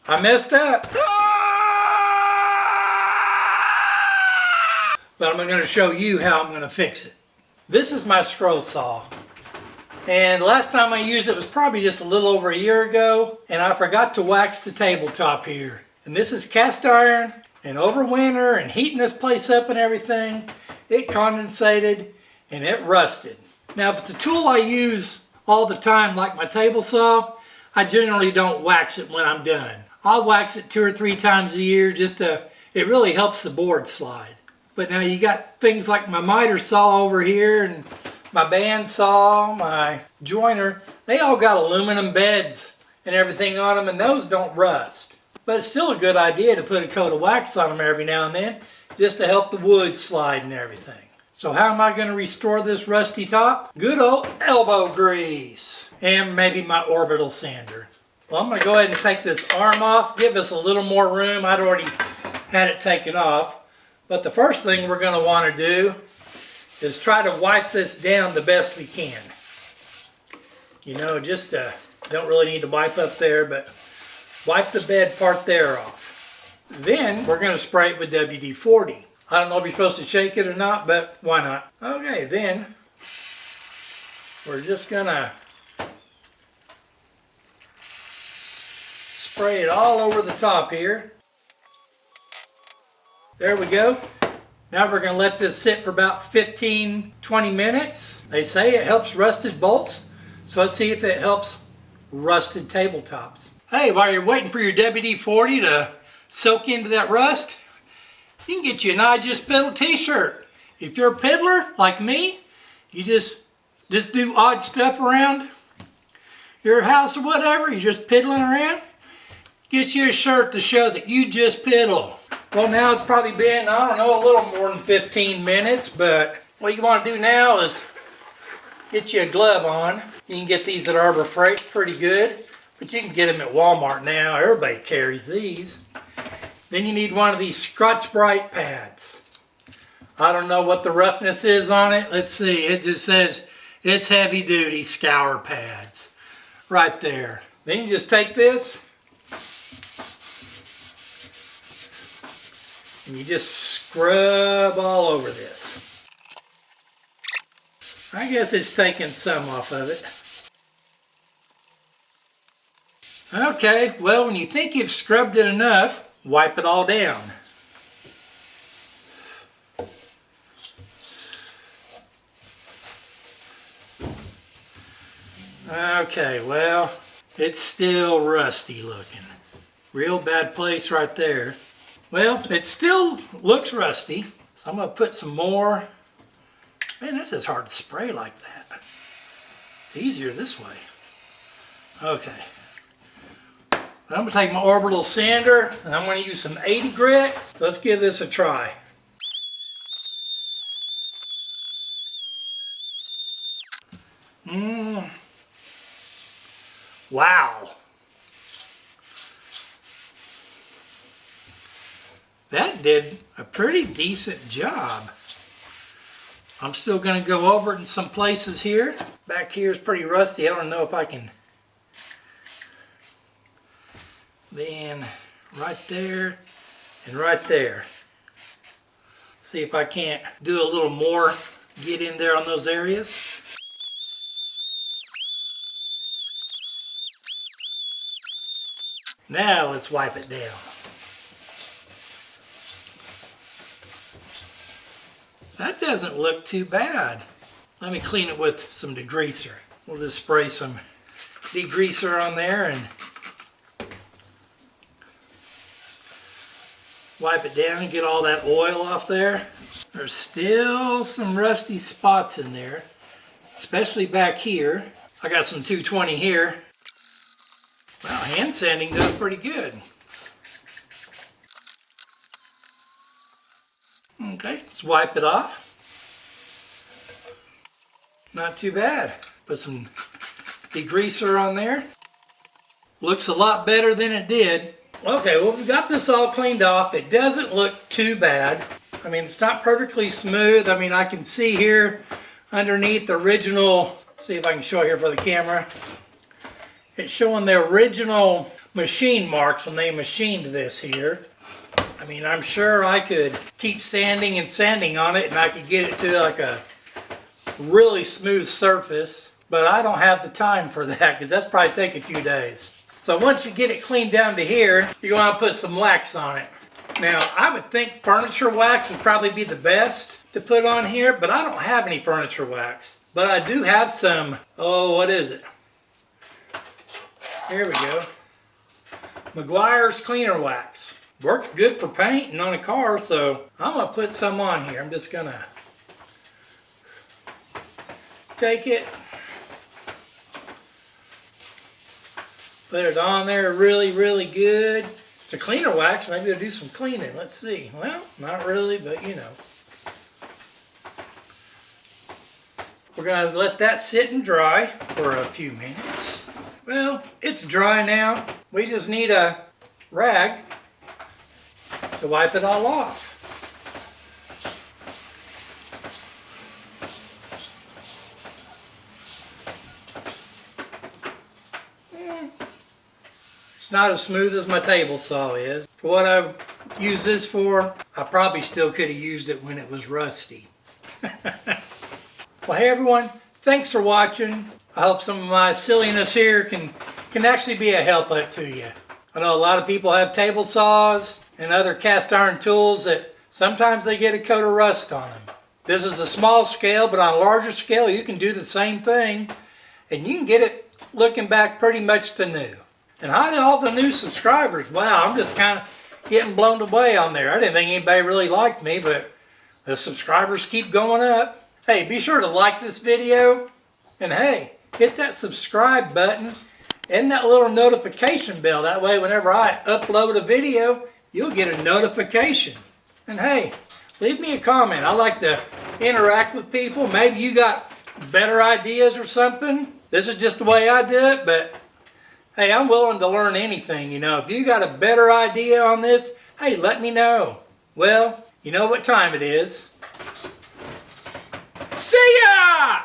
I messed up. But I'm going to show you how I'm going to fix it. This is my scroll saw. And the last time I used it was probably just a little over a year ago. And I forgot to wax the tabletop here. And this is cast iron. And over winter and heating this place up and everything, it condensated and it rusted. Now if it's the tool I use all the time like my table saw, I generally don't wax it when I'm done. I'll wax it 2 or 3 times a year just to, it really helps the board slide. But now you got things like my miter saw over here and my band saw, my joiner, they all got aluminum beds and everything on them, and those don't rust. But it's still a good idea to put a coat of wax on them every now and then just to help the wood slide and everything. So how am I going to restore this rusty top? Good old elbow grease and maybe my orbital sander. Well, I'm going to go ahead and take this arm off, give us a little more room. I'd already had it taken off. But the first thing we're going to want to do is try to wipe this down the best we can. You know, just don't really need to wipe up there, but wipe the bed part there off. Then we're going to spray it with WD-40. I don't know if you're supposed to shake it or not, but why not? Okay, then we're just going to spray it all over the top here. There we go. Now we're going to let this sit for about 15-20 minutes. They say it helps rusted bolts, so let's see if it helps rusted tabletops. Hey, while you're waiting for your WD-40 to soak into that rust, you can get you an I Just Piddle t-shirt. If you're a piddler like me, you just do odd stuff around your house or whatever, you're just piddling around, get you a shirt to show that you just piddle. Well, now it's probably been, I don't know, a little more than 15 minutes, but what you want to do now is get you a glove on. You can get these at Arbor Freight pretty good, but you can get them at Walmart now. Everybody carries these. Then you need one of these Scotch-Brite pads. I don't know what the roughness is on it. Let's see, it just says it's heavy-duty scour pads right there. Then you just take this and you just scrub all over this. I guess it's taking some off of it. Okay, well, when you think you've scrubbed it enough, wipe it all down. Okay, well, it's still rusty looking. Real bad place right there. Well, it still looks rusty, so I'm going to put some more. Man, this is hard to spray like that. It's easier this way. Okay. I'm going to take my orbital sander, and I'm going to use some 80 grit. So let's give this a try. Wow. That did a pretty decent job. I'm still going to go over it in some places here. Back here is pretty rusty. I don't know if I can. Then right there and right there. See if I can't do a little more, get in there on those areas. Now let's wipe it down. That doesn't look too bad. Let me clean it with some degreaser. We'll just spray some degreaser on there and wipe it down and get all that oil off there. There's still some rusty spots in there, especially back here. I got some 220 here. Wow, hand sanding does pretty good. Okay, let's wipe it off. Not too bad. Put some degreaser on there. Looks a lot better than it did. Okay, well, we've got this all cleaned off. It doesn't look too bad. I mean, it's not perfectly smooth. I mean, I can see here underneath the original, see if I can show here for the camera. It's showing the original machine marks when they machined this here. I mean, I'm sure I could keep sanding and sanding on it and I could get it to like a really smooth surface, but I don't have the time for that because that's probably take a few days. So once you get it cleaned down to here, you're going to put some wax on it. Now, I would think furniture wax would probably be the best to put on here, but I don't have any furniture wax. But I do have some, what is it? Here we go. Meguiar's Cleaner Wax. Works good for painting on a car, so I'm going to put some on here. I'm just going to take it, put it on there really, really good. It's a cleaner wax, maybe I'll do some cleaning. Let's see. Well, not really, but you know. We're going to let that sit and dry for a few minutes. Well, it's dry now. We just need a rag to wipe it all off. It's not as smooth as my table saw is. For what I use this for, I probably still could have used it when it was rusty. Well, hey everyone, thanks for watching. I hope some of my silliness here can actually be a help out to you. I know a lot of people have table saws and other cast iron tools that sometimes they get a coat of rust on them. This is a small scale, but on a larger scale you can do the same thing and you can get it looking back pretty much to new. And hi to all the new subscribers. Wow, I'm just kind of getting blown away on there. I didn't think anybody really liked me, but the subscribers keep going up. Hey, be sure to like this video. And hey, hit that subscribe button and that little notification bell. That way, whenever I upload a video, you'll get a notification. And hey, leave me a comment. I like to interact with people. Maybe you got better ideas or something. This is just the way I do it, but hey, I'm willing to learn anything, you know. If you got a better idea on this, hey, let me know. Well, you know what time it is. See ya!